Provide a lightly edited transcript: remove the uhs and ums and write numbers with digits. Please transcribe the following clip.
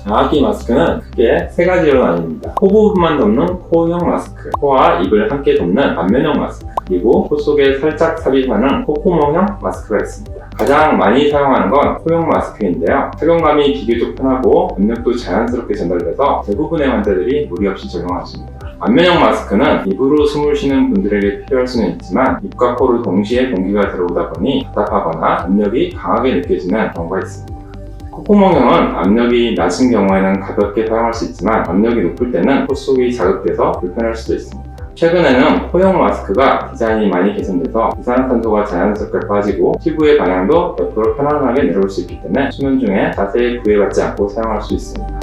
장학기 마스크는 크게 세 가지로 나뉩니다. 코 부분만 덮는 코형 마스크, 코와 입을 함께 덮는 안면형 마스크, 그리고 코 속에 살짝 삽입하는 콧구멍형 마스크가 있습니다. 가장 많이 사용하는 건 코형 마스크인데요. 착용감이 비교적 편하고 압력도 자연스럽게 전달돼서 대부분의 환자들이 무리 없이 적용하십니다. 안면형 마스크는 입으로 숨을 쉬는 분들에게 필요할 수는 있지만 입과 코를 동시에 공기가 들어오다 보니 답답하거나 압력이 강하게 느껴지는 경우가 있습니다. 콧구멍형은 압력이 낮은 경우에는 가볍게 사용할 수 있지만 압력이 높을 때는 코 속이 자극돼서 불편할 수도 있습니다. 최근에는 코형 마스크가 디자인이 많이 개선돼서 이산화탄소가 자연스럽게 빠지고 피부의 방향도 옆으로 편안하게 내려올 수 있기 때문에 수면 중에 자세히 구애받지 않고 사용할 수 있습니다.